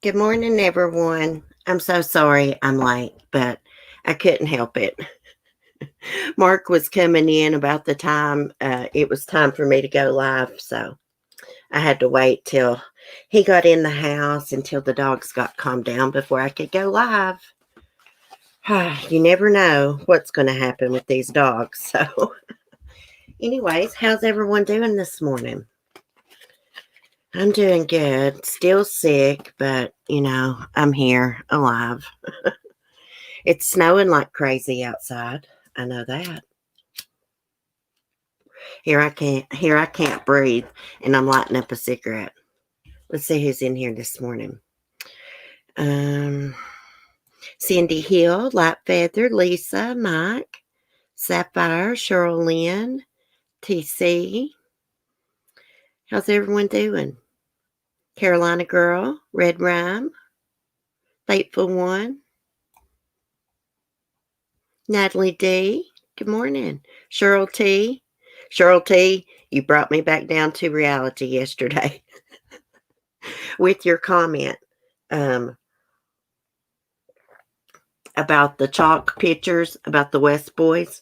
Good morning, everyone. I'm so sorry I'm late, but I couldn't help it. Mark was coming in about the time it was time for me to go live, so I had to wait till he got in the house until the dogs got calmed down before I could go live. You never know what's going to happen with these dogs. So, anyways, how's everyone doing this morning? I'm doing good. Still sick, but I'm here alive. It's snowing like crazy outside. I know that. Here I can't breathe, and I'm lighting up a cigarette. Let's see who's in here this morning. Cindy Hill, Light Feather, Lisa, Mike, Sapphire, Cheryl Lynn, TC. How's everyone doing? Carolina Girl, Red Rhyme, Faithful One, Natalie D. Good morning. Cheryl T. Cheryl T, you brought me back down to reality yesterday with your comment about the chalk pictures, about the West Boys.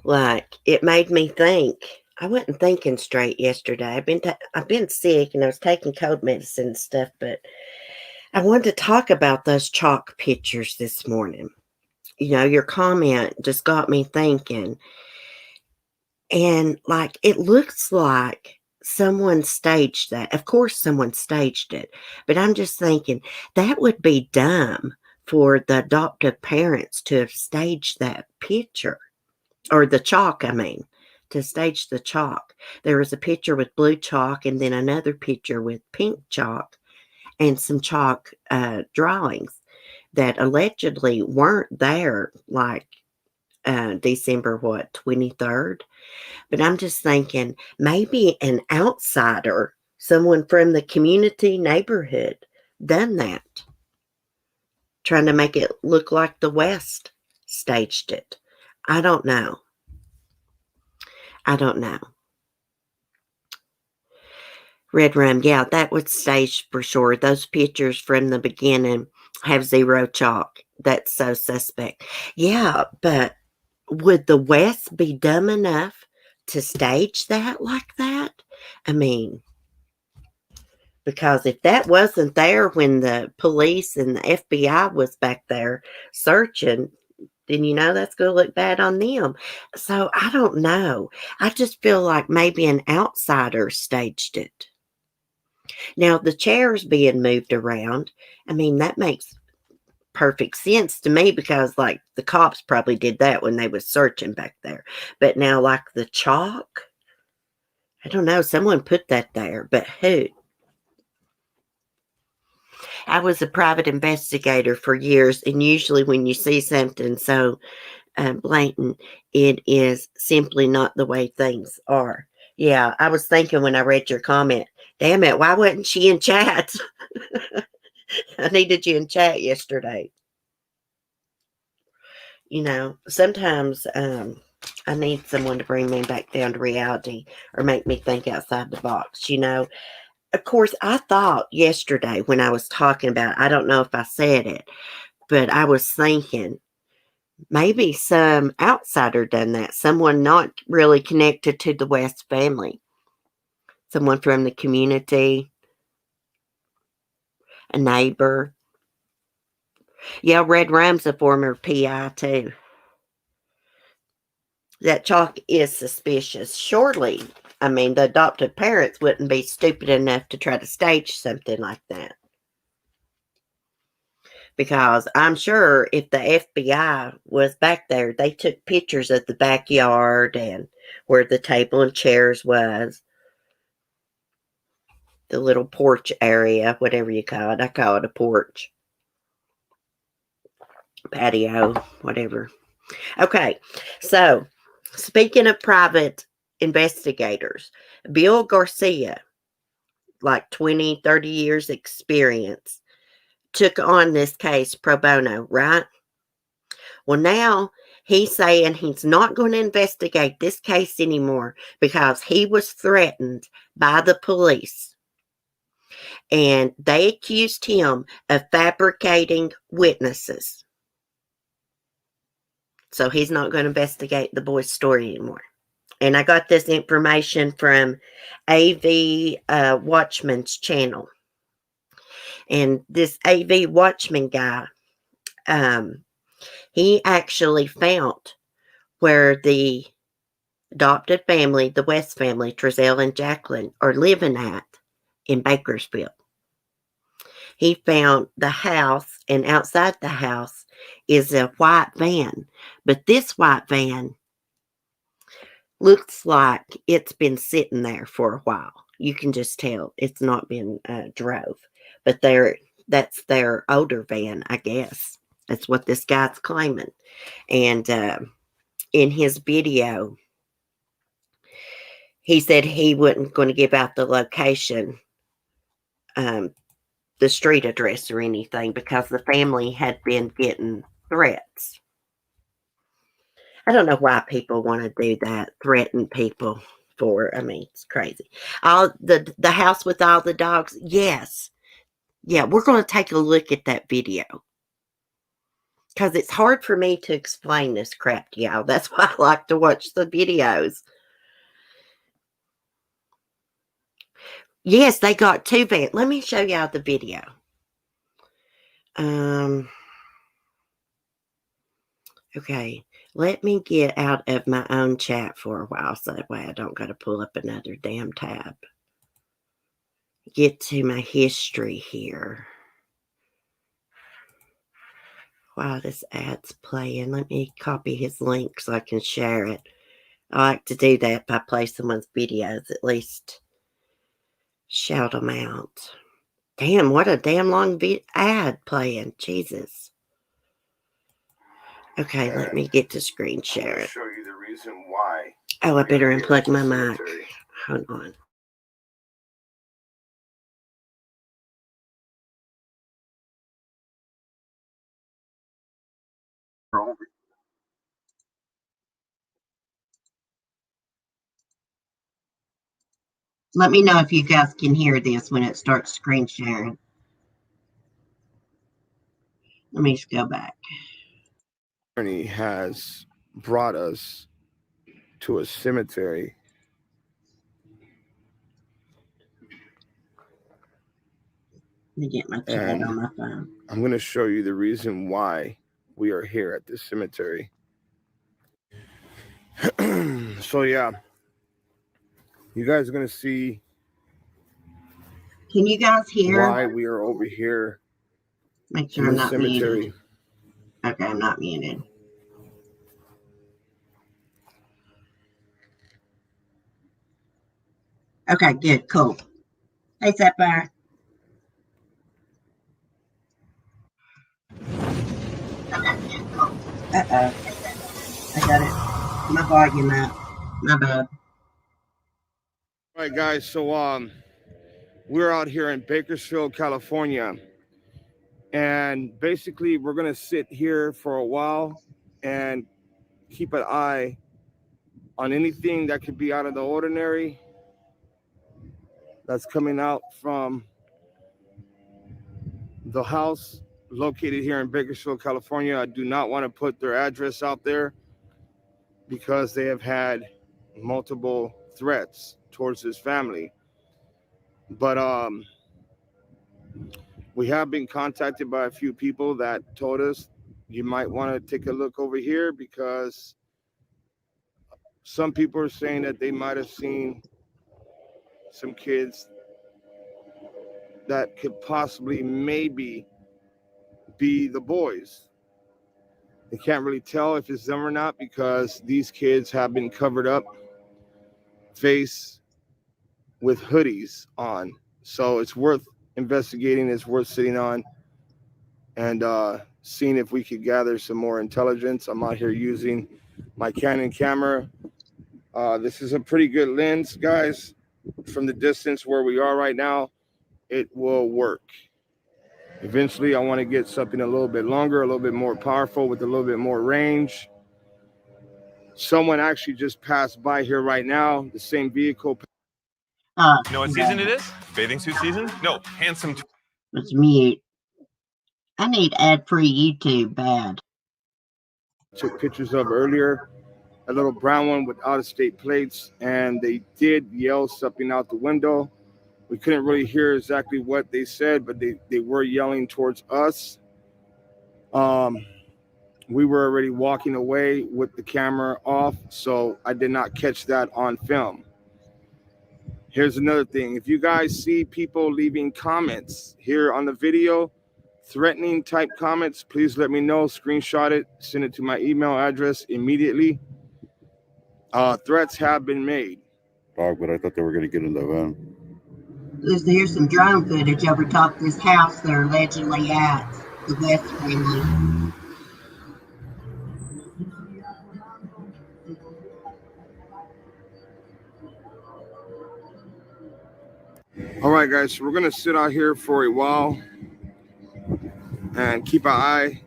Like, it made me think. I wasn't thinking straight yesterday. I've been sick and I was taking cold medicine and stuff, but I wanted to talk about those chalk pictures this morning. Your comment just got me thinking. And like, it looks like someone staged that. Of course, someone staged it, but I'm just thinking that would be dumb for the adoptive parents to have staged that picture, or the chalk, to stage the chalk. There was a picture with blue chalk and then another picture with pink chalk and some chalk drawings that allegedly weren't there, like December 23rd. But I'm just thinking maybe an outsider, someone from the community neighborhood, done that, trying to make it look like the West staged it. I don't know. Red Rum, yeah, that was staged for sure. Those pictures from the beginning have zero chalk. That's so suspect. Yeah, but would the West be dumb enough to stage that like that? Because if that wasn't there when the police and the FBI was back there searching, then that's going to look bad on them. So I don't know. I just feel like maybe an outsider staged it. Now, the chairs being moved around, that makes perfect sense to me because, like, the cops probably did that when they was searching back there. But now, like, the chalk, I don't know. Someone put that there, but who? I was a private investigator for years, and usually when you see something so blatant, it is simply not the way things are. Yeah, I was thinking when I read your comment, damn it, why wasn't she in chat? I needed you in chat yesterday. Sometimes I need someone to bring me back down to reality or make me think outside the box. Of course, I thought yesterday when I was talking about, I don't know if I said it, but I was thinking maybe some outsider done that. Someone not really connected to the West family. Someone from the community. a neighbor. Yeah, Red Rum's a former PI too. That chalk is suspicious. Surely, I mean, the adoptive parents wouldn't be stupid enough to try to stage something like that. Because I'm sure if the FBI was back there, they took pictures of the backyard and where the table and chairs was. The little porch area, whatever you call it. I call it a porch. Patio, whatever. Okay, so speaking of private investigators, Bill Garcia, like 20, 30 years experience, took on this case pro bono, right? Well, now he's saying he's not going to investigate this case anymore because he was threatened by the police. And they accused him of fabricating witnesses. So he's not going to investigate the boy's story anymore. And I got this information from AV Watchman's channel. And this AV Watchman guy, he actually found where the adopted family, the West family, Trezell and Jacqueline, are living at in Bakersfield. He found the house, and outside the house is a white van. But this white van looks like it's been sitting there for a while. You can just tell it's not been drove. But that's their older van, I guess. That's what this guy's claiming. And in his video, he said he wasn't going to give out the location, the street address or anything, because the family had been getting threats. I don't know why people want to do that, threaten people for, I mean, it's crazy. All the house with all the dogs, yes. Yeah, we're going to take a look at that video. Because it's hard for me to explain this crap to y'all. That's why I like to watch the videos. Yes, they got two vans. Let me show y'all the video. Okay, let me get out of my own chat for a while so that way I don't got to pull up another damn tab. Get to my history here. While this ad's playing, let me copy his link so I can share it. I like to do that by play someone's videos, at least shout them out. Damn, what a damn long ad playing. Jesus. Okay, let me get to screen share it. Show you the reason why. Oh, I better unplug my mic. Hold on. Let me know if you guys can hear this when it starts screen sharing. Let me just go back. Journey has brought us to a cemetery. Let me get my chat on my phone. I'm going to show you the reason why we are here at this cemetery. So yeah, you guys are going to see. Can you guys hear why we are over here? Make sure I'm not muted. Okay, I'm not muted. Okay, good, cool. Hey, Sapphire. Okay, good, cool. Uh-oh. I got it. My volume up. My bad. All right, guys. So we're out here in Bakersfield, California, and basically we're gonna sit here for a while and keep an eye on anything that could be out of the ordinary that's coming out from the house located here in Bakersfield, California. I do not want to put their address out there because they have had multiple threats towards this family. But We have been contacted by a few people that told us you might want to take a look over here because some people are saying that they might have seen some kids that could possibly maybe be the boys. They can't really tell if it's them or not because these kids have been covered up face with hoodies on. So it's worth investigating. It's worth sitting on and seeing if we could gather some more intelligence. I'm out here using my Canon camera. This is a pretty good lens, guys. From the distance where we are right now, it will work. Eventually, I want to get something a little bit longer, a little bit more powerful with a little bit more range. Someone actually just passed by here right now, the same vehicle. You know what season it is? Bathing suit season? No, handsome. Let's mute. I need ad-free YouTube bad. Took pictures of earlier, a little brown one with out-of-state plates, and they did yell something out the window. We couldn't really hear exactly what they said, but they were yelling towards us. We were already walking away with the camera off, so I did not catch that on film. Here's another thing. If you guys see people leaving comments here on the video, threatening type comments, please let me know. Screenshot it, send it to my email address immediately. Threats have been made. Dog, but I thought they were going to get in the van. Here's some drone footage over top this house they're allegedly at, the West family. All right, guys, so we're going to sit out here for a while and keep an eye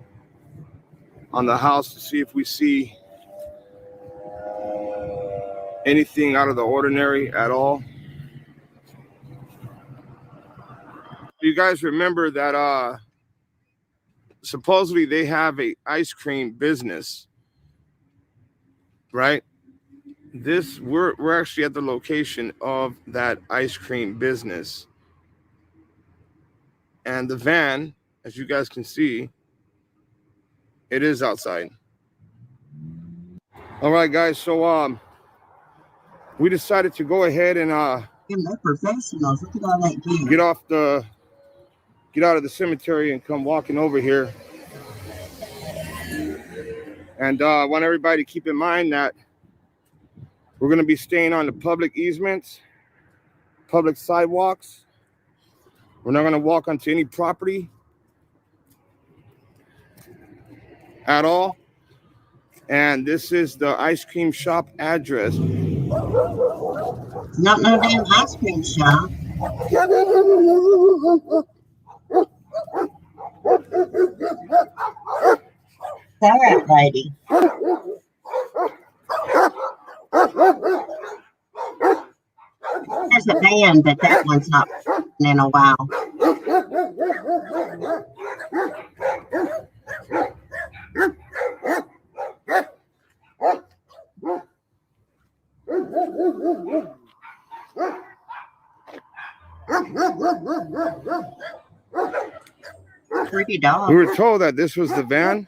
on the house to see if we see anything out of the ordinary at all. You guys remember that supposedly they have a ice cream business, right? We're actually at the location of that ice cream business. And the van, as you guys can see, it is outside. All right, guys, so we decided to go ahead and They're professionals. Look at all that gear. get out of the cemetery and come walking over here. And I want everybody to keep in mind that we're going to be staying on the public easements, public sidewalks. We're not going to walk onto any property at all. And this is the ice cream shop address. Not no damn ice cream shop. All right, lady. There's a van, but that one's not in a while. Pretty dog. We were told that this was the van.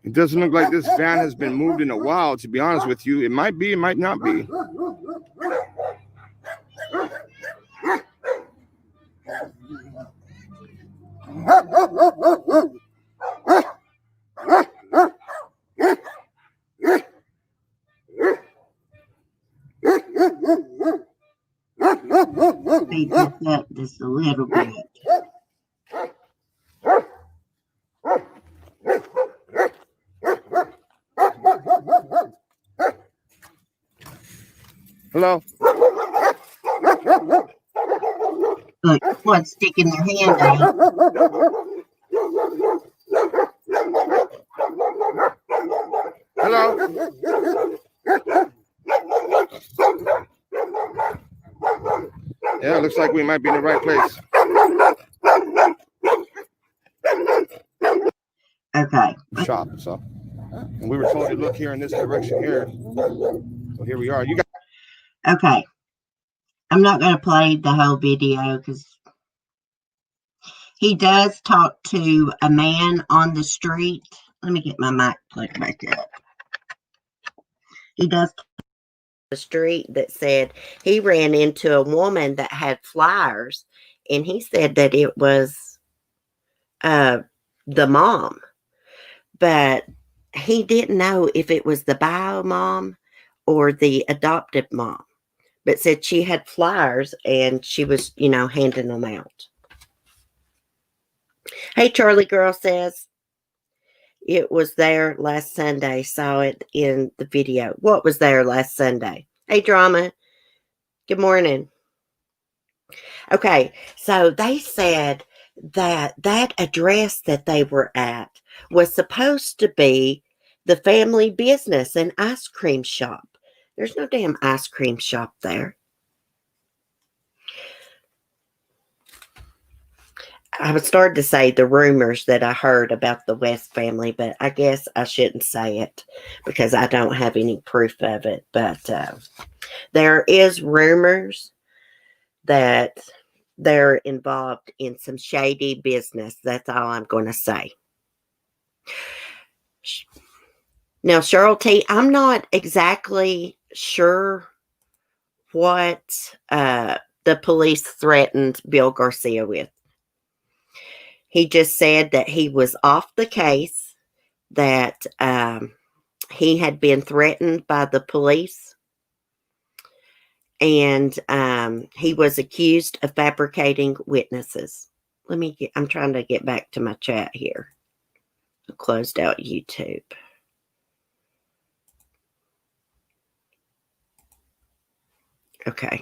It doesn't look like this van has been moved in a while, to be honest with you. It might be, it might not be. Speed this up just a little bit. Hello? Look, one's sticking their hand out. Hello? Yeah, it looks like we might be in the right place. Okay. Shop, so. And we were told to look here in this direction here. So here we are. You got. Okay. I'm not going to play the whole video because He does talk to a man on the street. Let me get my mic plugged back up. He does the street that said he ran into a woman that had flyers, and he said that it was the mom, but he didn't know if it was the bio mom or the adoptive mom, but said she had flyers and she was, handing them out. Hey, Charlie Girl says, it was there last Sunday. Saw it in the video. What was there last Sunday? Hey, Drama. Good morning. Okay, so they said that address that they were at was supposed to be the family business, an ice cream shop. There's no damn ice cream shop there. I would start to say the rumors that I heard about the West family, but I guess I shouldn't say it because I don't have any proof of it. But there is rumors that they're involved in some shady business. That's all I'm going to say. Now, Cheryl T., I'm not exactly sure what the police threatened Bill Garcia with. He just said that he was off the case, that he had been threatened by the police, and he was accused of fabricating witnesses. I'm trying to get back to my chat here. I closed out YouTube. Okay.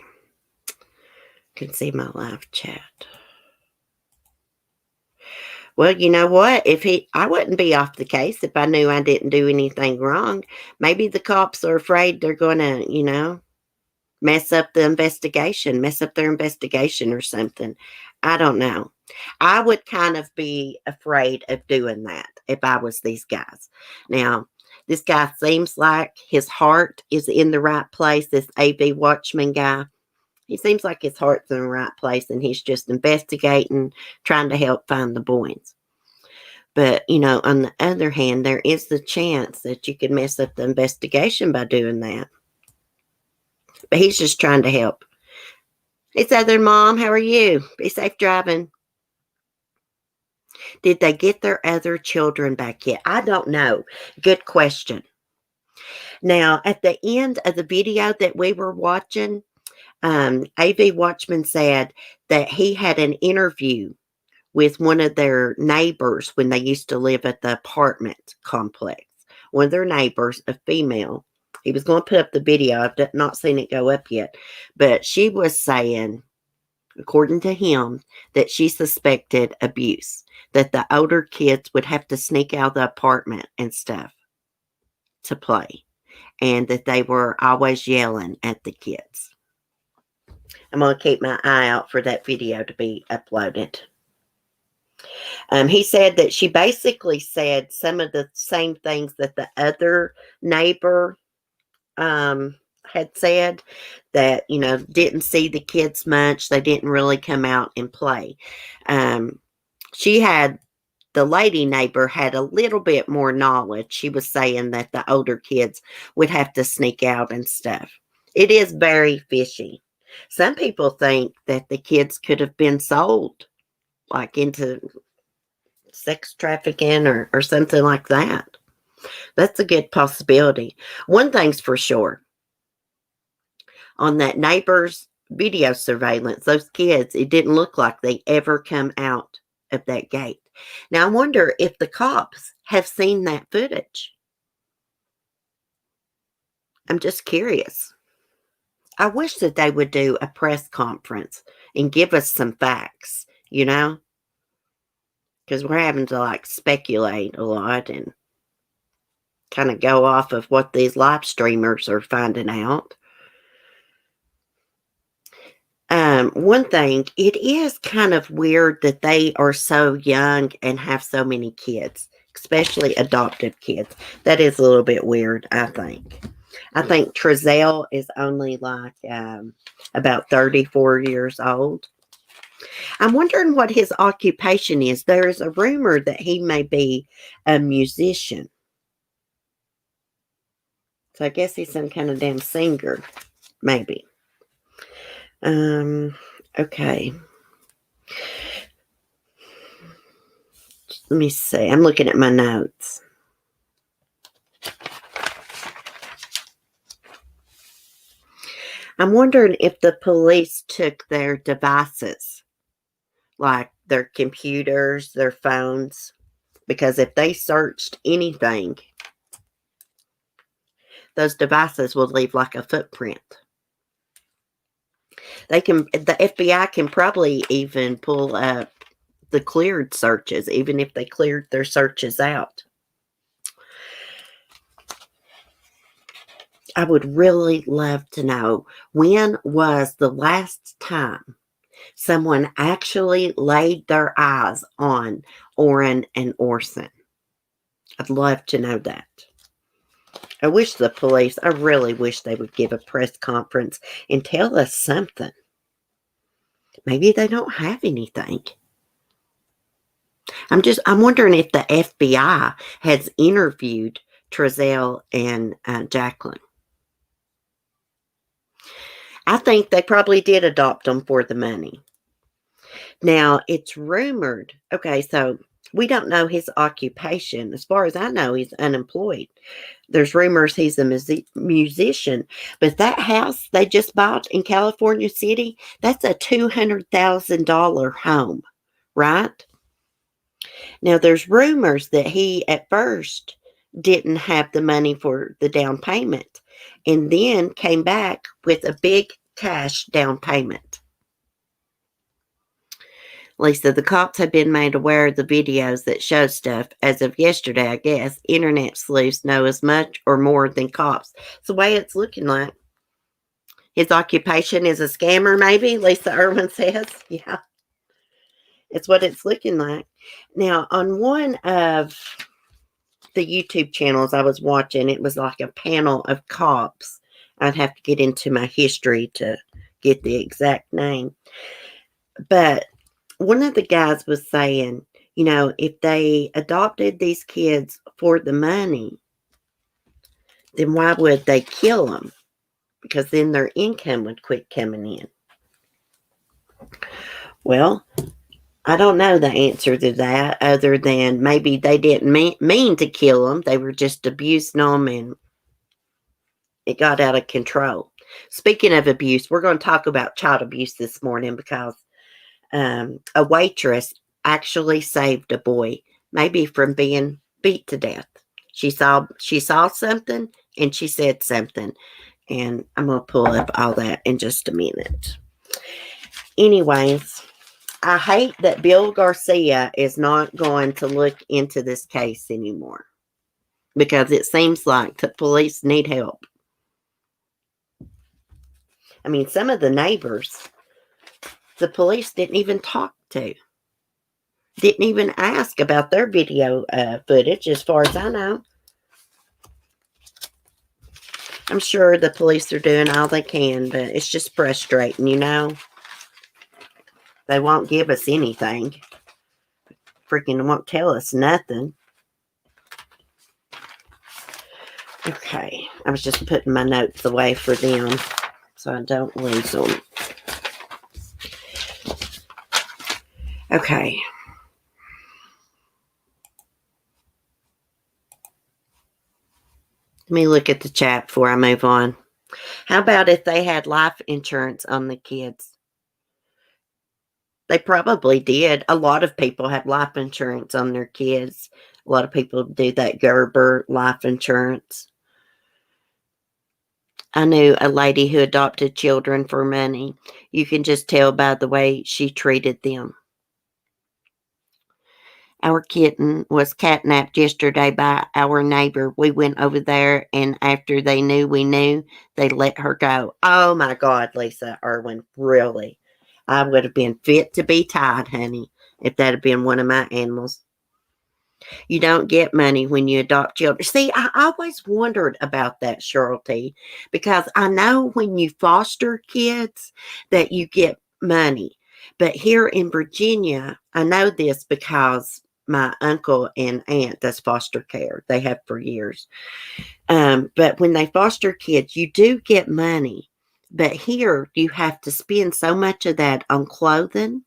Can see my live chat. Well, you know what? I wouldn't be off the case if I knew I didn't do anything wrong. Maybe the cops are afraid they're going to, mess up their investigation or something. I don't know. I would kind of be afraid of doing that if I was these guys. Now, this guy seems like his heart is in the right place. This AV Watchman guy, he seems like his heart's in the right place, and he's just investigating, trying to help find the boys. But, on the other hand, there is the chance that you could mess up the investigation by doing that. But he's just trying to help. Hey, Southern Mom, how are you? Be safe driving. Did they get their other children back yet? I don't know. Good question. Now, at the end of the video that we were watching, AV Watchman said that he had an interview with one of their neighbors when they used to live at the apartment complex. One of their neighbors, a female. He was going to put up the video. I've not seen it go up yet. But she was saying, according to him, that she suspected abuse. That the older kids would have to sneak out of the apartment and stuff to play. And that they were always yelling at the kids. I'm going to keep my eye out for that video to be uploaded. He said that she basically said some of the same things that the other neighbor had said, that, didn't see the kids much. They didn't really come out and play. The lady neighbor had a little bit more knowledge. She was saying that the older kids would have to sneak out and stuff. It is very fishy. Some people think that the kids could have been sold, like into sex trafficking or something like that. That's a good possibility. One thing's for sure. On that neighbor's video surveillance, those kids, it didn't look like they ever come out of that gate. Now, I wonder if the cops have seen that footage. I'm just curious. I wish that they would do a press conference and give us some facts, because we're having to speculate a lot and kind of go off of what these live streamers are finding out. One thing, it is kind of weird that they are so young and have so many kids, especially adoptive kids. That is a little bit weird, I think. I think Trezell is only about 34 years old. I'm wondering what his occupation is. There is a rumor that he may be a musician. So I guess he's some kind of damn singer. Maybe. Okay. Let me see. I'm looking at my notes. I'm wondering if the police took their devices, like their computers, their phones, because if they searched anything, those devices will leave like a footprint. The FBI can probably even pull up the cleared searches, even if they cleared their searches out. I would really love to know, when was the last time someone actually laid their eyes on Orinn and Orson? I'd love to know that. I really wish they would give a press conference and tell us something. Maybe they don't have anything. I'm wondering if the FBI has interviewed Trezell and Jacqueline. I think they probably did adopt them for the money. Now, it's rumored, okay, so we don't know his occupation. As far as I know, he's unemployed. There's rumors he's a musician. But that house they just bought in California City, that's a $200,000 home, right? Now, there's rumors that he, at first, didn't have the money for the down payment and then came back with a big cash down payment. Lisa, the cops have been made aware of the videos that show stuff. As of yesterday, I guess, internet sleuths know as much or more than cops. It's the way it's looking like. His occupation is a scammer, maybe, Lisa Irwin says. Yeah. It's what it's looking like. Now, on one of the YouTube channels I was watching, it was like a panel of cops. I'd have to get into my history to get the exact name. But one of the guys was saying, you know, if they adopted these kids for the money, then why would they kill them? Because then their income would quit coming in. Well, I don't know the answer to that, other than maybe they didn't mean to kill them. They were just abusing them and it got out of control. Speaking of abuse, we're going to talk about child abuse this morning because a waitress actually saved a boy, maybe from being beat to death. She saw something and she said something. And I'm going to pull up all that in just a minute. Anyways, I hate that Bill Garcia is not going to look into this case anymore because it seems like the police need help. I mean, some of the neighbors, the police didn't even talk to. Didn't even ask about their video footage, as far as I know. I'm sure the police are doing all they can, but it's just frustrating, you know. They won't give us anything. Freaking won't tell us nothing. Okay, I was just putting my notes away for them so I don't lose them. Okay. Let me look at the chat before I move on. How about if they had life insurance on the kids? They probably did. A lot of people have life insurance on their kids. A lot of people do that Gerber life insurance. I knew a lady who adopted children for money. You can just tell by the way she treated them. Our kitten was catnapped yesterday by our neighbor. We went over there, and after they knew we knew, they let her go. Oh, my God, Lisa Irwin, really? I would have been fit to be tied, honey, if that had been one of my animals. You don't get money when you adopt children. See, I always wondered about that, Cheryl T, because I know when you foster kids that you get money. But here in Virginia, I know this because my uncle and aunt does foster care. They have for years. But when they foster kids, you do get money. But here, you have to spend so much of that on clothing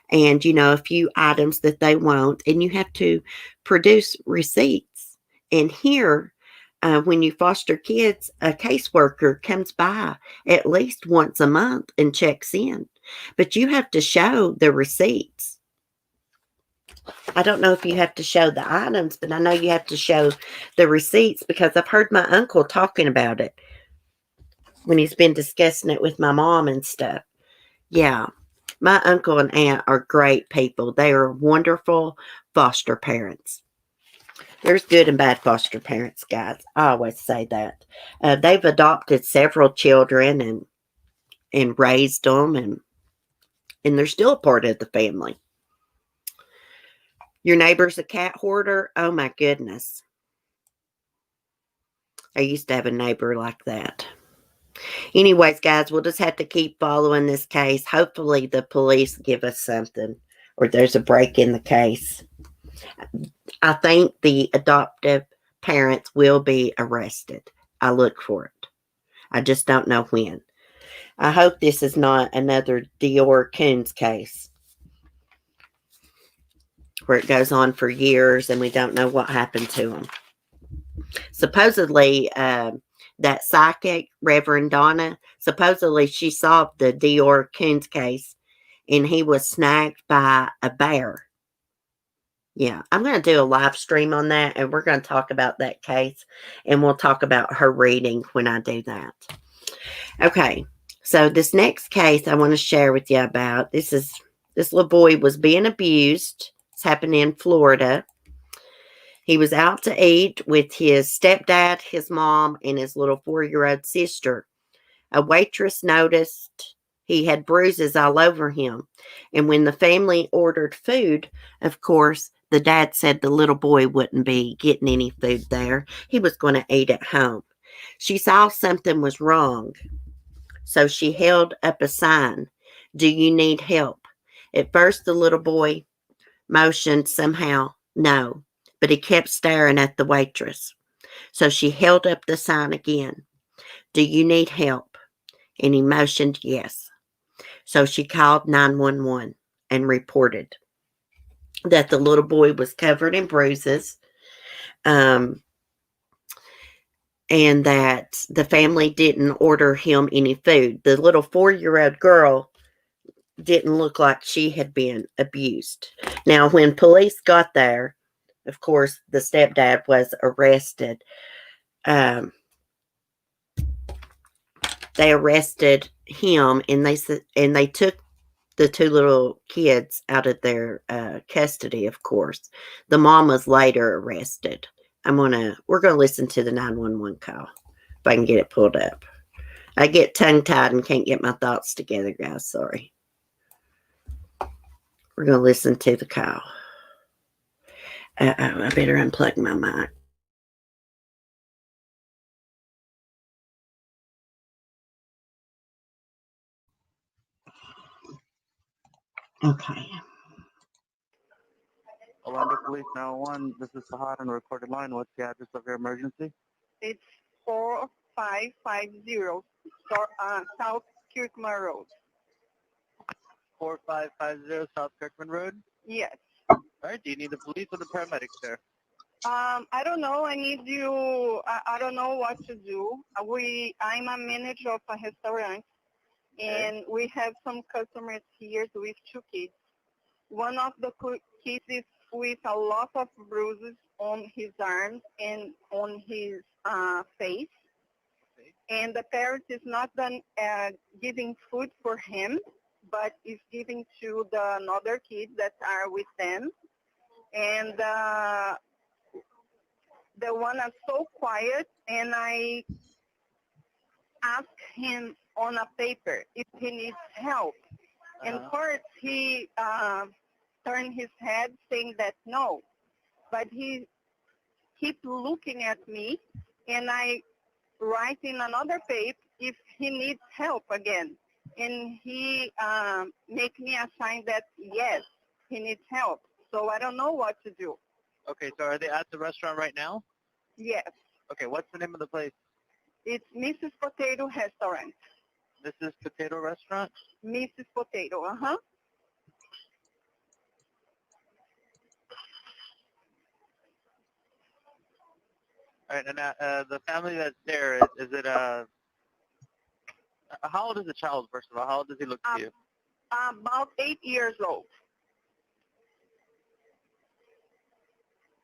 and, a few items that they want, and you have to produce receipts. And here, when you foster kids, a caseworker comes by at least once a month and checks in. But you have to show the receipts. I don't know if you have to show the items, but I know you have to show the receipts because I've heard my uncle talking about it when he's been discussing it with my mom and stuff. Yeah, my uncle and aunt are great people. They are wonderful foster parents. There's good and bad foster parents, guys. I always say that. They've adopted several children and raised them, and they're still a part of the family. Your neighbor's a cat hoarder? Oh my goodness. I used to have a neighbor like that. Anyways, guys, we'll just have to keep following this case. Hopefully the police give us something or there's a break in the case. I think the adoptive parents will be arrested. I look for it. I just don't know when. I hope this is not another Dior Coons case where it goes on for years and we don't know what happened to them. Supposedly, that psychic, Reverend Donna, supposedly she solved the Dior Coons case and he was snagged by a bear. Yeah, I'm going to do a live stream on that and we're going to talk about that case and we'll talk about her reading when I do that. Okay, so this next case I want to share with you about, this little boy was being abused. It's happened in Florida. He was out to eat with his stepdad, his mom, and his little 4-year-old sister. A waitress noticed he had bruises all over him. And when the family ordered food, of course, the dad said the little boy wouldn't be getting any food there. He was going to eat at home. She saw something was wrong. So she held up a sign. Do you need help? At first, the little boy motioned somehow no. But he kept staring at the waitress. So she held up the sign again. Do you need help? And he motioned yes. So she called 911 and reported that the little boy was covered in bruises, and that the family didn't order him any food. The little 4-year-old girl didn't look like she had been abused. Now, when police got there, of course, the stepdad was arrested. They arrested him, and they took the 2 little kids out of their custody. Of course, the mom was later arrested. We're gonna listen to the 911 call if I can get it pulled up. I get tongue tied and can't get my thoughts together, guys. Sorry. We're gonna listen to the call. I better unplug my mic. Okay. Orlando Police 911, this is Sahad on the recorded line. What's the address of your emergency? It's 4550 South Kirkman Road. 4550 South Kirkman Road? Yes. All right, do you need the police or the paramedics there? I don't know. I need you. I don't know what to do. I'm a manager of a restaurant, and we have some customers here with 2 kids. One of the kids is with a lot of bruises on his arms and on his face. And the parent is not done giving food for him, but is giving to the another kids that are with them. And the one is so quiet, and I asked him on a paper if he needs help. And first he turned his head saying that no, but he kept looking at me, and I write in another page if he needs help again. and he make me a sign that yes, he needs help. So I don't know what to do. Okay, so are they at the restaurant right now? Yes, Okay, what's the name of the place? it's Mrs. Potato Restaurant. This is Potato Restaurant? Mrs. Potato, uh-huh. All right, and the family that's there, is it, how old is the child, first of all? How old does he look to you? About 8 years old.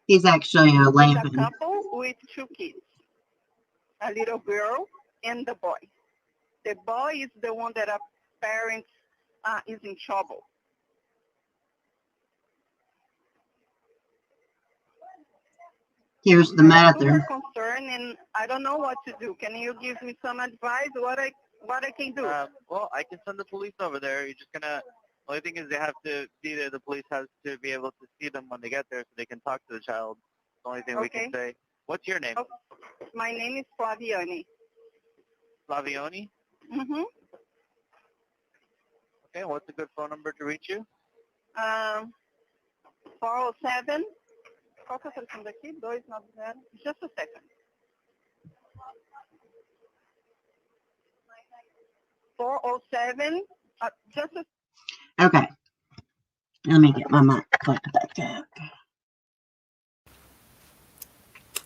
He's actually It's a 11. couple with 2 kids, a little girl and the boy. The boy is the one that our parents is in trouble. Here's the I'm mother. super concerned, and I don't know what to do. Can you give me some advice? What I can do? Well, I can send the police over there. You're just gonna. Only thing is they have to be there. The police has to be able to see them when they get there, so they can talk to the child. The only thing we can say. What's your name? Oh, my name is Flaviani. Flavioni. Mm-hmm. Okay. What's a good phone number to reach you? 407. Qual que é o telefone daqui? 290. Just a second. 407. Just a Okay. Let me get my mic plugged back up.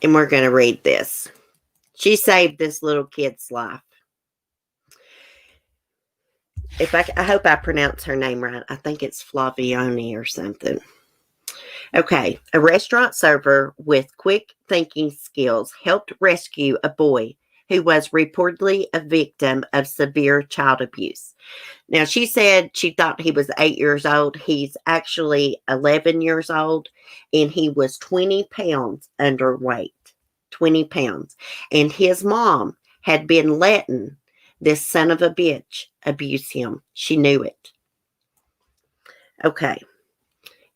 And we're going to read this. She saved this little kid's life. I hope I pronounce her name right. I think it's Flavioni or something. Okay. A restaurant server with quick thinking skills helped rescue a boy who was reportedly a victim of severe child abuse. Now, she said she thought he was 8 years old. He's actually 11 years old, and he was 20 pounds underweight. 20 pounds. And his mom had been letting this son of a bitch abuse him. She knew it. Okay.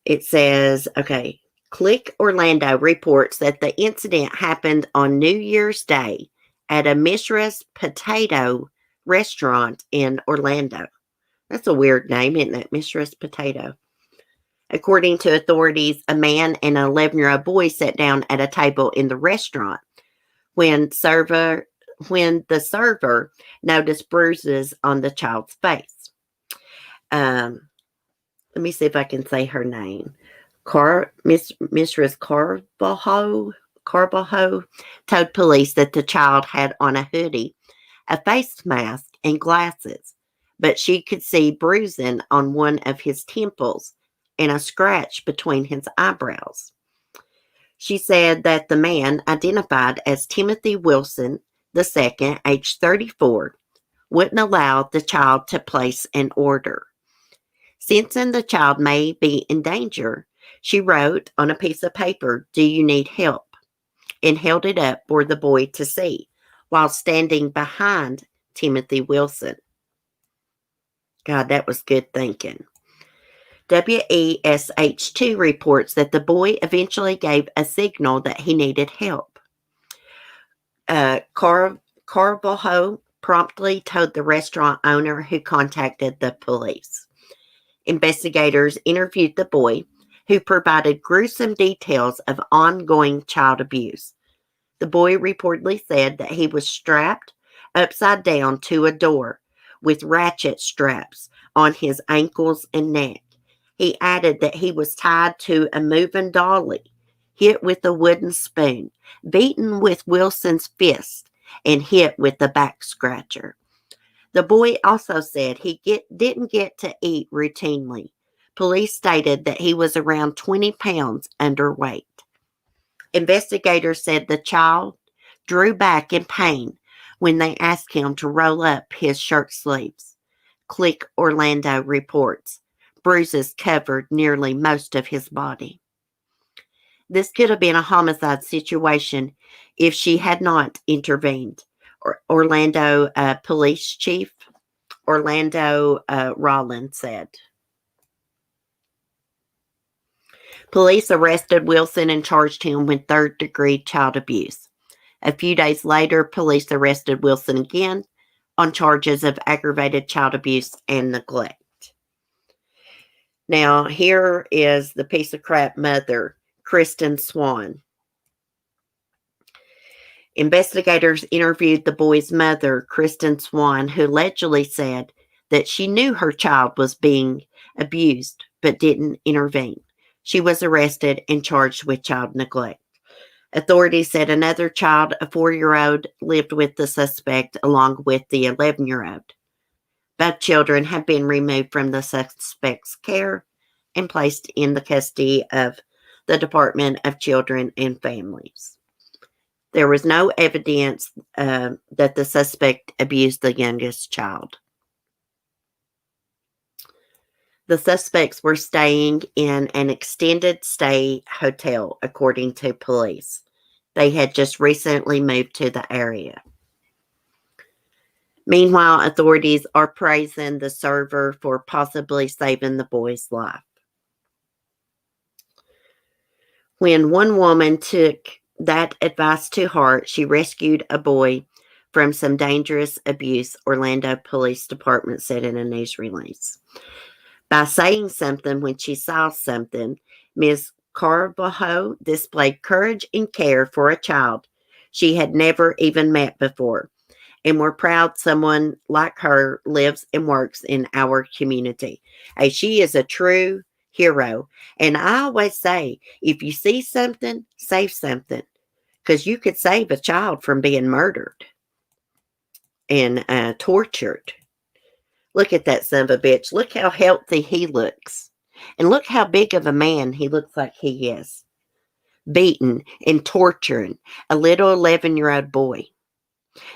It says, okay, Click Orlando reports that the incident happened on New Year's Day at a Mishra's Potato restaurant in Orlando. That's a weird name, isn't it? Mishra's Potato. According to authorities, a man and an 11-year-old boy sat down at a table in the restaurant when the server noticed bruises on the child's face. Let me see if I can say her name. Mistress Carvalho told police that the child had on a hoodie, a face mask, and glasses, but she could see bruising on one of his temples and a scratch between his eyebrows. She said that the man, identified as Timothy Wilson II, age 34, wouldn't allow the child to place an order. Sensing the child may be in danger, she wrote on a piece of paper, "Do you need help?" and held it up for the boy to see while standing behind Timothy Wilson. God, that was good thinking. WESH2 reports that the boy eventually gave a signal that he needed help. Carvalho promptly told the restaurant owner, who contacted the police. Investigators interviewed the boy, who provided gruesome details of ongoing child abuse. The boy reportedly said that he was strapped upside down to a door with ratchet straps on his ankles and neck. He added that he was tied to a moving dolly, hit with a wooden spoon, beaten with Wilson's fist, and hit with the back scratcher. The boy also said he didn't get to eat routinely. Police stated that he was around 20 pounds underweight. Investigators said the child drew back in pain when they asked him to roll up his shirt sleeves. Click Orlando reports. Bruises covered nearly most of his body. This could have been a homicide situation if she had not intervened. Orlando Police Chief Orlando Rollins said. Police arrested Wilson and charged him with third-degree child abuse. A few days later, police arrested Wilson again on charges of aggravated child abuse and neglect. Now, here is the piece of crap mother, Kristen Swan. Investigators interviewed the boy's mother, Kristen Swan, who allegedly said that she knew her child was being abused but didn't intervene. She was arrested and charged with child neglect. Authorities said another child, a 4-year-old, lived with the suspect along with the 11-year-old. Both children have been removed from the suspect's care and placed in the custody of the Department of Children and Families. There was no evidence that the suspect abused the youngest child. The suspects were staying in an extended stay hotel, according to police. They had just recently moved to the area. Meanwhile, authorities are praising the server for possibly saving the boy's life. When one woman took that advice to heart, she rescued a boy from some dangerous abuse, Orlando Police Department said in a news release. By saying something when she saw something, Ms. Carvalho displayed courage and care for a child she had never even met before, and we're proud someone like her lives and works in our community. Hey, she is a true hero. And I always say, if you see something, save something, because you could save a child from being murdered and tortured. Look at that son of a bitch. Look how healthy he looks. And look how big of a man he looks like he is. Beaten and torturing a little 11-year-old boy.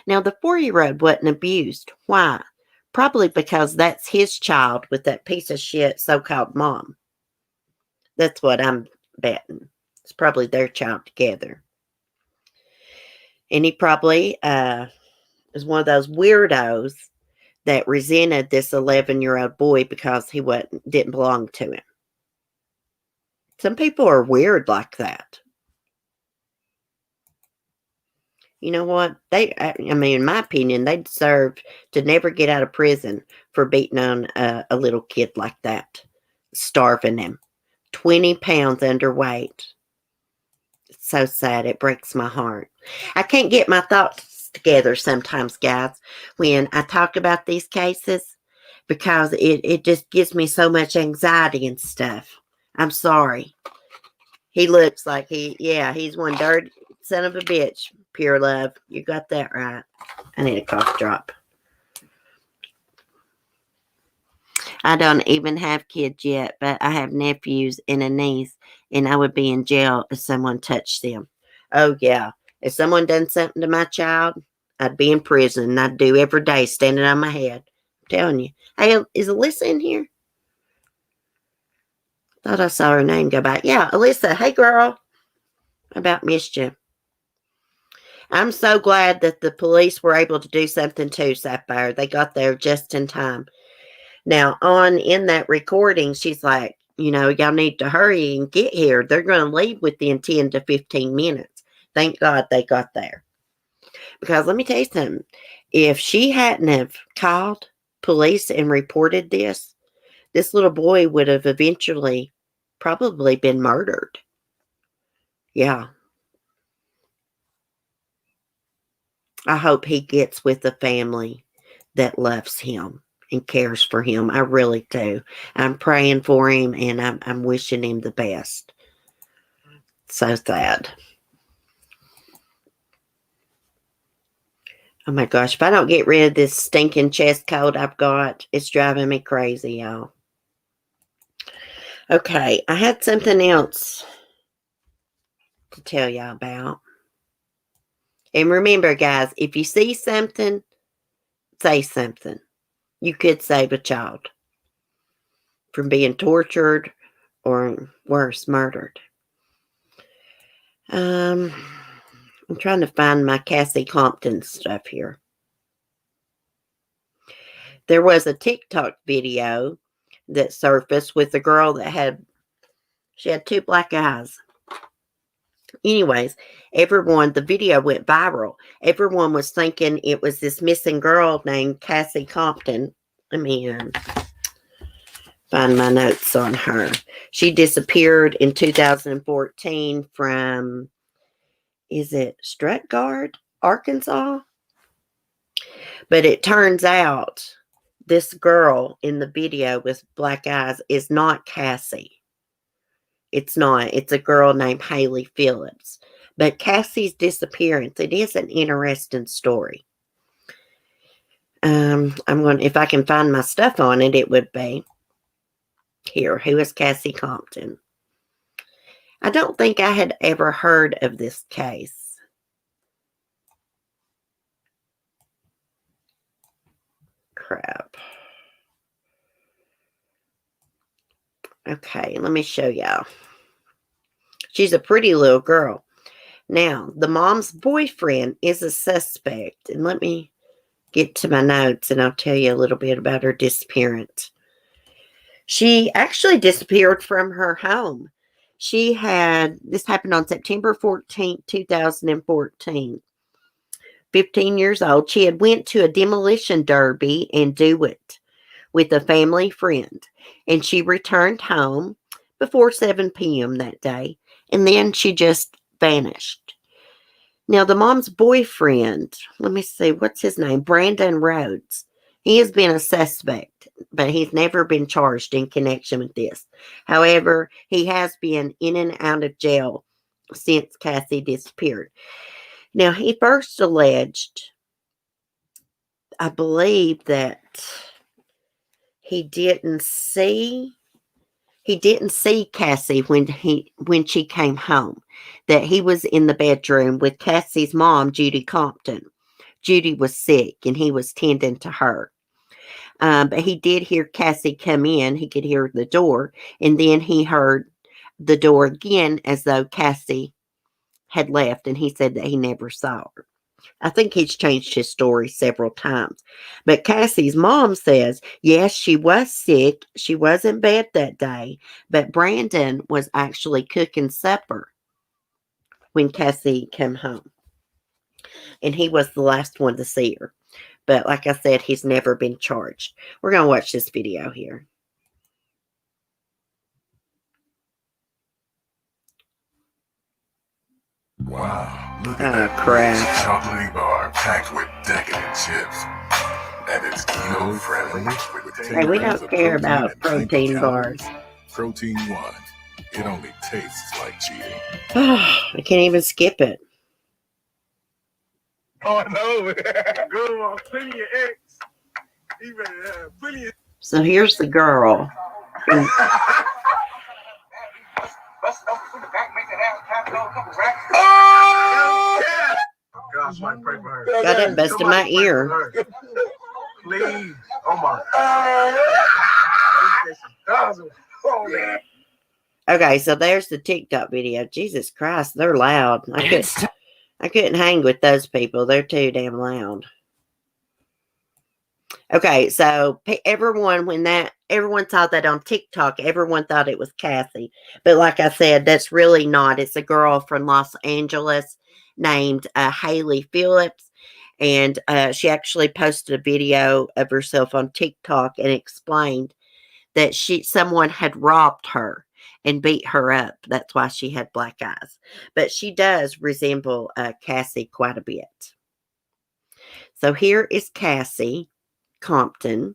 Now, the 4-year-old wasn't abused. Why? Probably because that's his child with that piece of shit so-called mom. That's what I'm betting. It's probably their child together. And he probably is one of those weirdos that resented this 11-year-old boy because he didn't belong to him. Some people are weird like that. You know what? I mean, in my opinion, they deserve to never get out of prison for beating on a little kid like that. Starving him. 20 pounds underweight. It's so sad. It breaks my heart. I can't get my thoughts together sometimes, guys, when I talk about these cases, because it just gives me so much anxiety and stuff. I'm sorry. He looks like he's one dirty son of a bitch. Pure love. You got that right. I need a cough drop. I don't even have kids yet, but I have nephews and a niece, and I would be in jail if someone touched them. Oh, yeah. If someone done something to my child, I'd be in prison, and I'd do every day standing on my head. I'm telling you. Hey, is Alyssa in here? Thought I saw her name go by. Yeah, Alyssa. Hey, girl. About missed you. I'm so glad that the police were able to do something too, Sapphire. They got there just in time. Now, in that recording, she's like, y'all need to hurry and get here. They're going to leave within 10 to 15 minutes. Thank God they got there. Because let me tell you something. If she hadn't have called police and reported this little boy would have eventually probably been murdered. Yeah. I hope he gets with a family that loves him and cares for him. I really do. I'm praying for him, and I'm wishing him the best. So sad. Oh my gosh, if I don't get rid of this stinking chest cold I've got, it's driving me crazy, y'all. Okay, I had something else to tell y'all about. And remember, guys, if you see something, say something. You could save a child from being tortured or worse, murdered. I'm trying to find my Cassie Compton stuff here. There was a TikTok video that surfaced with a girl that had 2 black eyes. Anyways, the video went viral. Everyone was thinking it was this missing girl named Cassie Compton. Let me find my notes on her. She disappeared in 2014 from, is it Stuttgart, Arkansas? But it turns out this girl in the video with black eyes is not Cassie. It's not. It's a girl named Haley Phillips. But Cassie's disappearance, it is an interesting story. If I can find my stuff on it, it would be here. Who is Cassie Compton? I don't think I had ever heard of this case. Crap. Okay, let me show y'all. She's a pretty little girl. Now, the mom's boyfriend is a suspect. And let me get to my notes and I'll tell you a little bit about her disappearance. She actually disappeared from her home. This happened on September 14th, 2014. 15 years old. She had went to a demolition derby in DeWitt with a family friend. And she returned home before 7 p.m. that day. And then she just vanished. Now, the mom's boyfriend, let me see, what's his name? Brandon Rhodes. He has been a suspect, but he's never been charged in connection with this. However, he has been in and out of jail since Cassie disappeared. Now, he first alleged, I believe, that he didn't see Cassie when she came home, that he was in the bedroom with Cassie's mom, Judy Compton. Judy was sick and he was tending to her. But he did hear Cassie come in. He could hear the door, and then he heard the door again as though Cassie had left, and he said that he never saw her. I think he's changed his story several times. But Cassie's mom says, yes, she was sick. She was in bed that day. But Brandon was actually cooking supper when Cassie came home. And he was the last one to see her. But like I said, he's never been charged. We're going to watch this video here. Wow, look Oh, at that crap. rich chocolatey bar packed with decadent chips. And it's keto friendly with 10 Hey, we grams don't of care protein about and 90 protein calories. bars. Protein 1. It only tastes like cheating. I can't even skip it. Oh, I know. Good one. Plenty of eggs. He ready to have plenty of. So here's the girl. And Oh! Yeah! God, somebody pray for her. got it busted my ear. Please. Oh, my. Okay, so there's the TikTok video. Jesus Christ, they're loud. I couldn't hang with those people. They're too damn loud. Okay, so everyone saw that on TikTok, everyone thought it was Cassie. But like I said, that's really not. It's a girl from Los Angeles named Haley Phillips. And she actually posted a video of herself on TikTok and explained that someone had robbed her and beat her up. That's why she had black eyes. But she does resemble Cassie quite a bit. So here is Cassie Compton.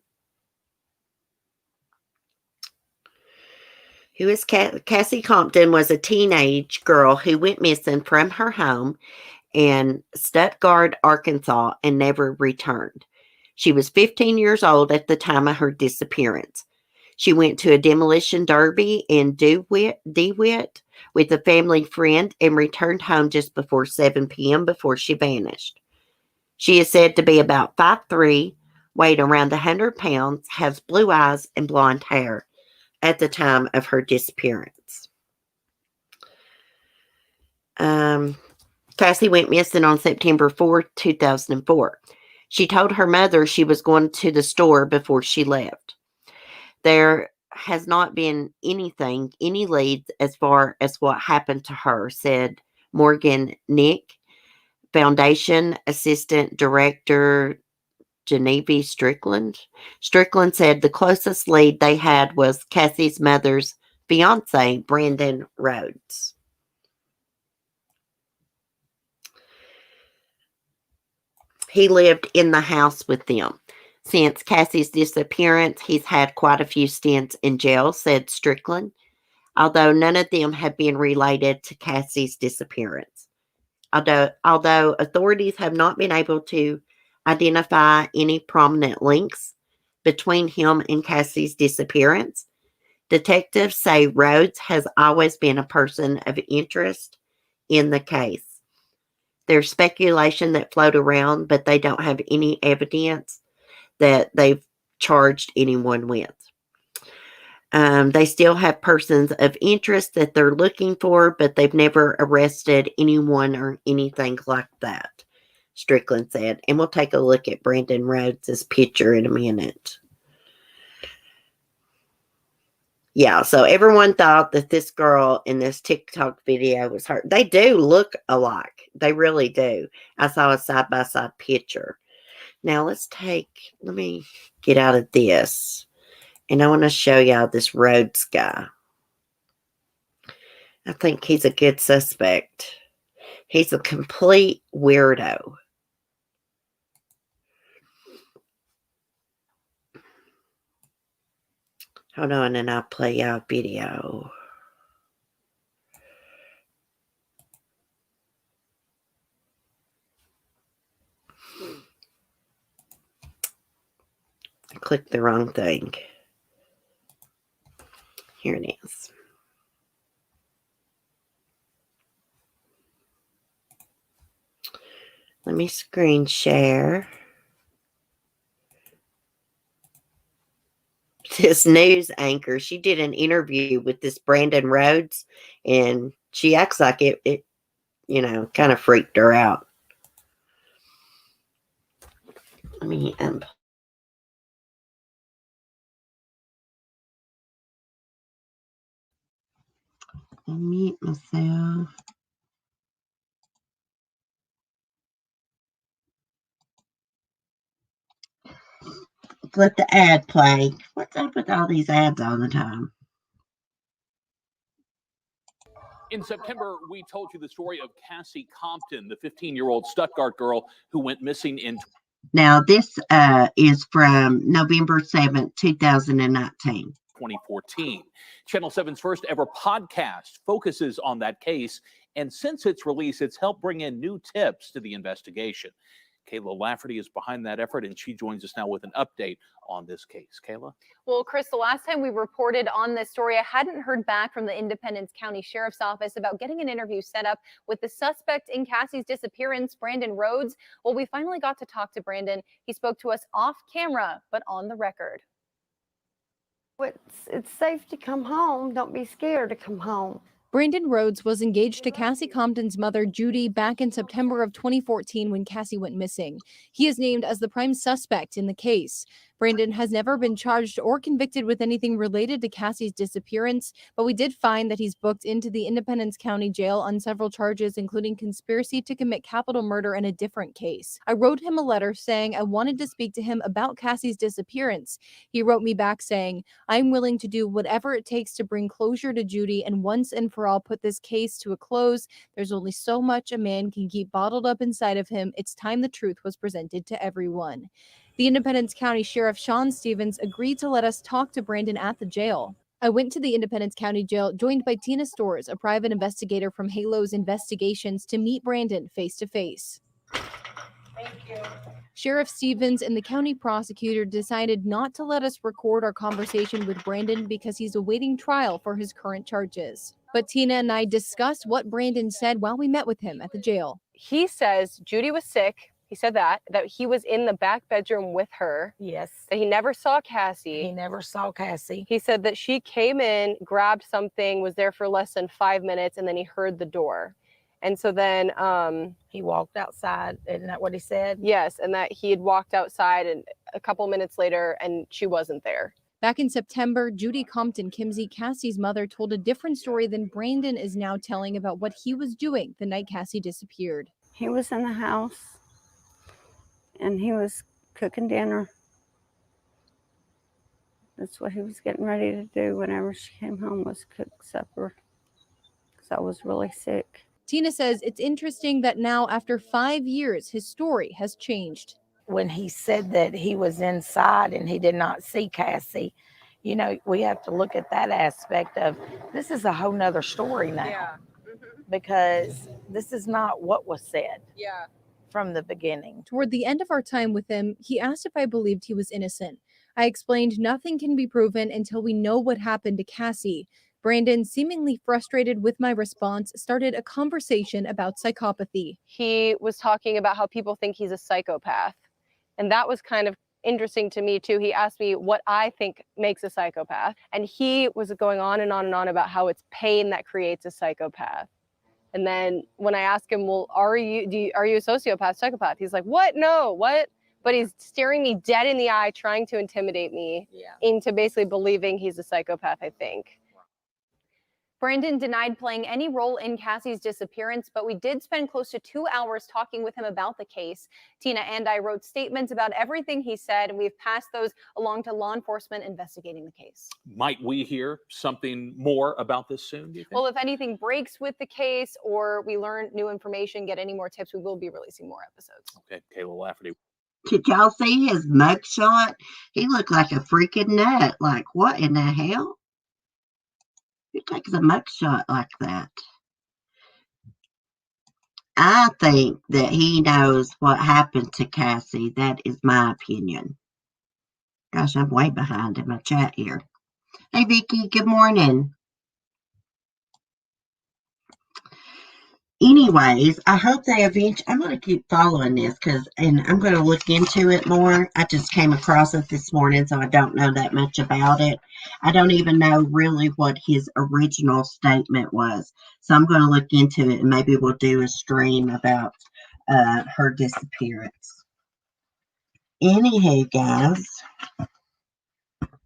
Cassie Compton was a teenage girl who went missing from her home in Stuttgart, Arkansas, and never returned. She was 15 years old at the time of her disappearance. She went to a demolition derby in DeWitt with a family friend and returned home just before 7 p.m. before she vanished. She is said to be about 5'3", weighed around 100 pounds, has blue eyes and blonde hair at the time of her disappearance. Cassie went missing on September 4, 2004. She told her mother she was going to the store before she left. There has not been any leads as far as what happened to her, said Morgan Nick, Foundation Assistant Director Genevieve Strickland. Strickland said the closest lead they had was Cassie's mother's fiance, Brandon Rhodes. He lived in the house with them. Since Cassie's disappearance, he's had quite a few stints in jail, said Strickland, although none of them have been related to Cassie's disappearance. Although authorities have not been able to identify any prominent links between him and Cassie's disappearance, detectives say Rhodes has always been a person of interest in the case. There's speculation that float around, but they don't have any evidence that they've charged anyone with. They still have persons of interest that they're looking for, but they've never arrested anyone or anything like that, Strickland said. And we'll take a look at Brandon Rhodes' picture in a minute. Yeah, so everyone thought that this girl in this TikTok video was her. They do look alike. They really do. I saw a side-by-side picture. Now, let me get out of this. And I want to show y'all this Rhodes guy. I think he's a good suspect. He's a complete weirdo. Hold on, and I'll play y'all a video. I clicked the wrong thing. Here it is. Let me screen share. This news anchor, she did an interview with this Brandon Rhodes, and she acts like it kind of freaked her out. Let me unmute myself. Let the ad play. What's up with all these ads all the time? In September, we told you the story of Cassie Compton, the 15-year-old Stuttgart girl who went missing in... Now, this is from November 7th, 2019. 2014. Channel 7's first ever podcast focuses on that case, and since its release, it's helped bring in new tips to the investigation. Kayla Lafferty is behind that effort, and she joins us now with an update on this case. Kayla? Well, Chris, the last time we reported on this story, I hadn't heard back from the Independence County Sheriff's Office about getting an interview set up with the suspect in Cassie's disappearance, Brandon Rhodes. Well, we finally got to talk to Brandon. He spoke to us off camera, but on the record. It's safe to come home. Don't be scared to come home. Brandon Rhodes was engaged to Cassie Compton's mother, Judy, back in September of 2014 when Cassie went missing. He is named as the prime suspect in the case. Brandon has never been charged or convicted with anything related to Cassie's disappearance, but we did find that he's booked into the Independence County Jail on several charges, including conspiracy to commit capital murder in a different case. I wrote him a letter saying I wanted to speak to him about Cassie's disappearance. He wrote me back saying, I'm willing to do whatever it takes to bring closure to Judy and once and for all put this case to a close. There's only so much a man can keep bottled up inside of him. It's time the truth was presented to everyone. The Independence County Sheriff Sean Stevens agreed to let us talk to Brandon at the jail. I went to the Independence County Jail, joined by Tina Storrs, a private investigator from Halo's investigations, to meet Brandon face to face. Thank you. Sheriff Stevens and the county prosecutor decided not to let us record our conversation with Brandon because he's awaiting trial for his current charges. But Tina and I discussed what Brandon said while we met with him at the jail. He says Judy was sick. He said that he was in the back bedroom with her. Yes. That he never saw Cassie. He never saw Cassie. He said that she came in, grabbed something, was there for less than 5 minutes, and then he heard the door. And so then he walked outside. Isn't that what he said? Yes, and that he had walked outside and a couple minutes later and she wasn't there. Back in September, Judy Compton, Cassie's mother, told a different story than Brandon is now telling about what he was doing the night Cassie disappeared. He was in the house and he was cooking dinner. That's what he was getting ready to do whenever she came home, was cook supper, because I was really sick. Tina says it's interesting that now, after 5 years, his story has changed. When he said that he was inside and he did not see Cassie, you know, we have to look at that aspect of this is a whole nother story now. Yeah. Because this is not what was said from the beginning. Toward the end of our time with him, he asked if I believed he was innocent. I explained nothing can be proven until we know what happened to Cassie. Brandon, seemingly frustrated with my response, started a conversation about psychopathy. He was talking about how people think he's a psychopath. And that was kind of interesting to me too. He asked me what I think makes a psychopath. And he was going on and on and on about how it's pain that creates a psychopath. And then when I asked him, well, are you a sociopath, psychopath? He's like, what? No, what? But he's staring me dead in the eye, trying to intimidate me into basically believing he's a psychopath, I think. Brandon denied playing any role in Cassie's disappearance, but we did spend close to 2 hours talking with him about the case. Tina and I wrote statements about everything he said, and we've passed those along to law enforcement investigating the case. Might we hear something more about this soon, do you think? Well, if anything breaks with the case or we learn new information, get any more tips, we will be releasing more episodes. Okay, Kayla Lafferty. Did y'all see his mugshot? He looked like a freaking nut. Like, what in the hell? Who takes a mugshot like that? I think that he knows what happened to Cassie. That is my opinion. Gosh, I'm way behind in my chat here. Hey, Vicky, good morning. Anyways, I hope they eventually, I'm going to keep following this and I'm going to look into it more. I just came across it this morning, so I don't know that much about it. I don't even know really what his original statement was. So I'm going to look into it and maybe we'll do a stream about her disappearance. Anywho, guys,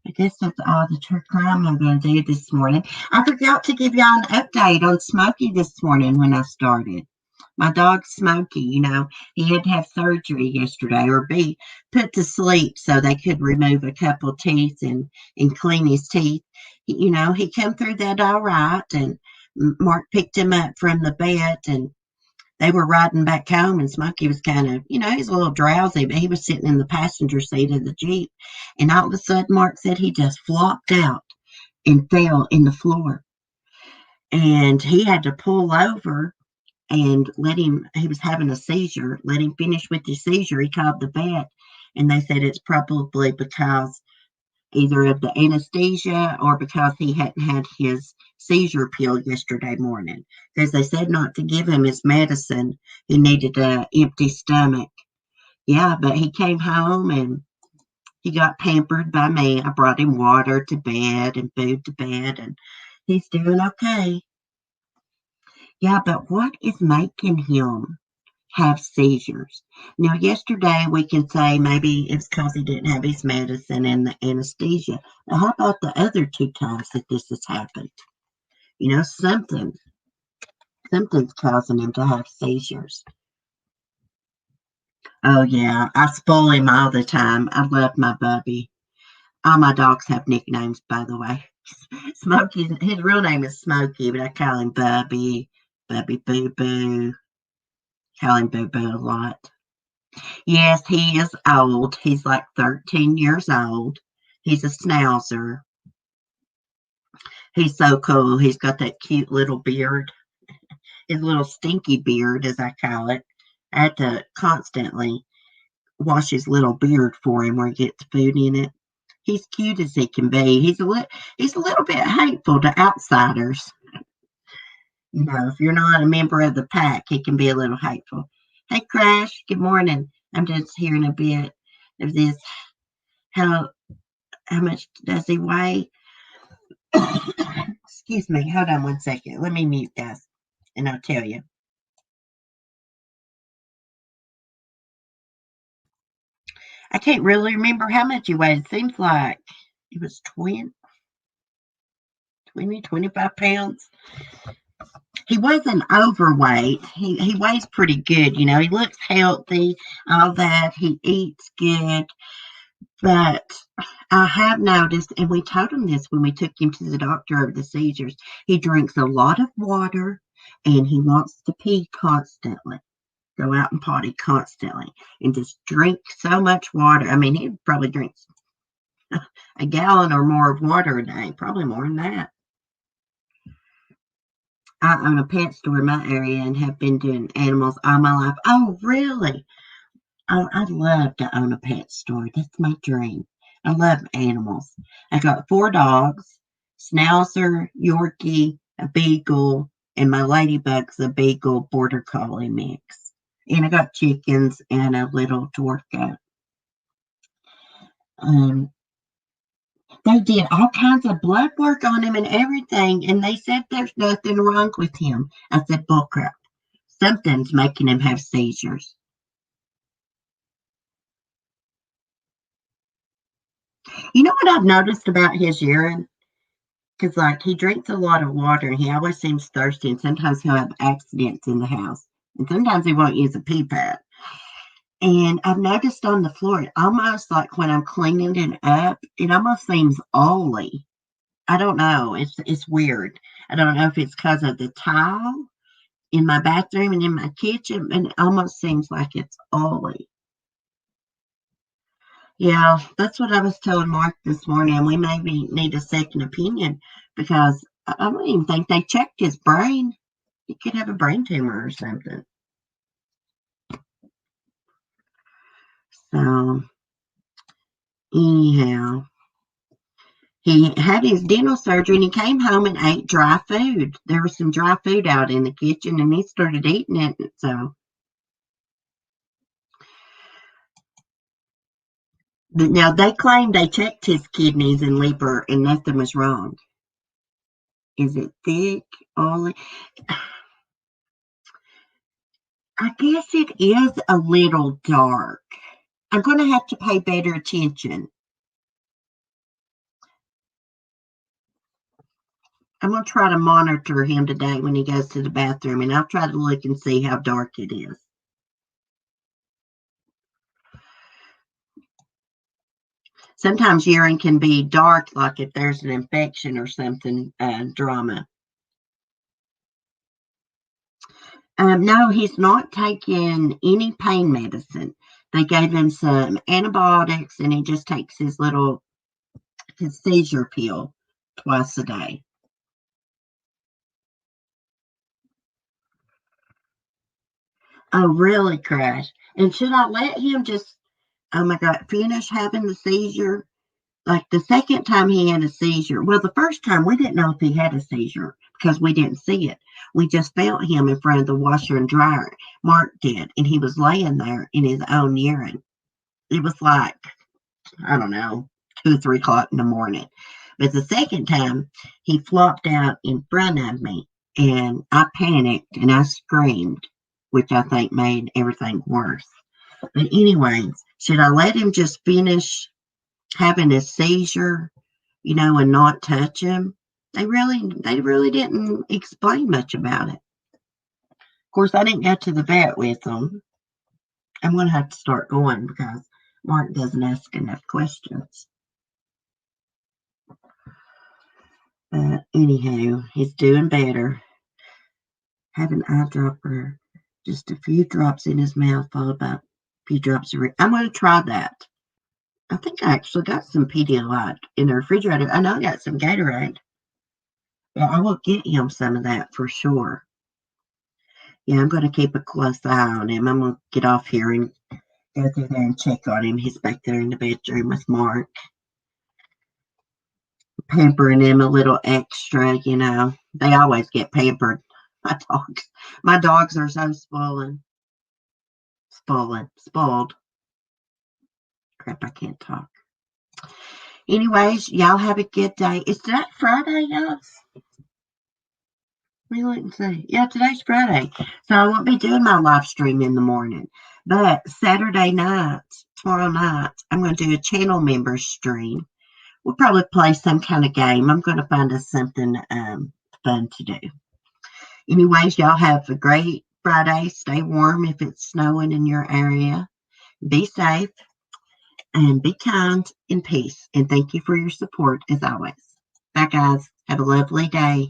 I guess that's all the true crime I'm going to do this morning. I forgot to give y'all an update on Smokey this morning when I started. My dog Smokey, you know, he had to have surgery yesterday or be put to sleep so they could remove a couple teeth and clean his teeth. You know, he come through that all right, and Mark picked him up from the vet and they were riding back home, and Smokey was kind of, you know, he's a little drowsy, but he was sitting in the passenger seat of the Jeep. And all of a sudden, Mark said he just flopped out and fell in the floor. And he had to pull over and let him, he was having a seizure, let him finish with his seizure. He called the vet, and they said it's probably because either of the anesthesia or because he hadn't had his seizure pill yesterday morning, because they said not to give him his medicine. He needed an empty stomach. Yeah, but he came home and he got pampered by me. I brought him water to bed and food to bed, and he's doing okay. Yeah, but what is making him have seizures? Now, yesterday we can say maybe it's because he didn't have his medicine and the anesthesia. Now, how about the other 2 times that this has happened? You know, something's causing him to have seizures. Oh, yeah, I spoil him all the time. I love my Bubby. All my dogs have nicknames, by the way. Smokey, his real name is Smokey, but I call him Bubby, Bubby Boo Boo. Call him Boo Boo a lot. Yes, he is old. He's like 13 years old. He's a schnauzer. He's so cool. He's got that cute little beard. His little stinky beard, as I call it. I had to constantly wash his little beard for him where he gets food in it. He's cute as he can be. He's a little bit hateful to outsiders. You know, if you're not a member of the pack, he can be a little hateful. Hey, Crash, good morning. I'm just hearing a bit of this. How much does he weigh? Excuse me. Hold on one second. Let me mute, guys, and I'll tell you. I can't really remember how much he weighed. It seems like he was 25 pounds. He wasn't overweight. He weighs pretty good. You know, he looks healthy, all that. He eats good. But I have noticed, and we told him this when we took him to the doctor over the seizures, he drinks a lot of water and he wants to pee constantly, go out and potty constantly, and just drink so much water. I mean, he probably drinks a gallon or more of water a day, probably more than that. I own a pet store in my area and have been doing animals all my life. Oh, really? Oh, I'd love to own a pet store. That's my dream. I love animals. I got 4 dogs, Schnauzer, Yorkie, a Beagle, and my ladybug's a Beagle Border Collie mix. And I got chickens and a little dwarf goat. They did all kinds of blood work on him and everything, and they said there's nothing wrong with him. I said, bullcrap. Something's making him have seizures. You know what I've noticed about his urine? Because, like, he drinks a lot of water, and he always seems thirsty, and sometimes he'll have accidents in the house. And sometimes he won't use a pee pad. And I've noticed on the floor, almost like when I'm cleaning it up, it almost seems oily. I don't know. It's weird. I don't know if it's because of the tile in my bathroom and in my kitchen, and it almost seems like it's oily. Yeah, that's what I was telling Mark this morning. We maybe need a second opinion because I don't even think they checked his brain. He could have a brain tumor or something. So, anyhow, he had his dental surgery and he came home and ate dry food. There was some dry food out in the kitchen and he started eating it. So, now they claim they checked his kidneys and liver and nothing was wrong. Is it thick, oily? I guess it is a little dark. I'm going to have to pay better attention. I'm going to try to monitor him today when he goes to the bathroom, and I'll try to look and see how dark it is. Sometimes urine can be dark, like if there's an infection or something, drama. No, he's not taking any pain medicine. They gave him some antibiotics, and he just takes his seizure pill twice a day. Oh, really, Crash? And should I let him just, oh my God, finish having the seizure? Like the second time he had a seizure, well, the first time we didn't know if he had a seizure because we didn't see it. We just felt him in front of the washer and dryer. Mark did, and he was laying there in his own urine. It was like, I don't know, 2 or 3 o'clock in the morning. But the second time, he flopped out in front of me, and I panicked and I screamed, which I think made everything worse. But anyways, should I let him just finish having a seizure, and not touch him? They really didn't explain much about it. Of course, I didn't go to the vet with them. I'm going to have to start going because Mark doesn't ask enough questions. But anyhow, he's doing better. Have an eyedropper, just a few drops in his mouth, followed by a few drops of. I'm going to try that. I think I actually got some Pedialyte in the refrigerator. I know I got some Gatorade. Yeah, I will get him some of that for sure. Yeah, I'm going to keep a close eye on him. I'm going to get off here and go through there and check on him. He's back there in the bedroom with Mark. Pampering him a little extra, They always get pampered. My dogs are so spoiled. Crap, I can't talk. Anyways, y'all have a good day. Is today Friday, y'all? Let me look and see. Yeah, today's Friday. So I won't be doing my live stream in the morning. But Saturday night, tomorrow night, I'm going to do a channel member stream we'll probably play some kind of game. I'm going to find us something fun to do. Anyways, y'all have a great Friday. Stay warm if it's snowing in your area. Be safe and be kind and peace. And thank you for your support as always. Bye, guys. Have a lovely day.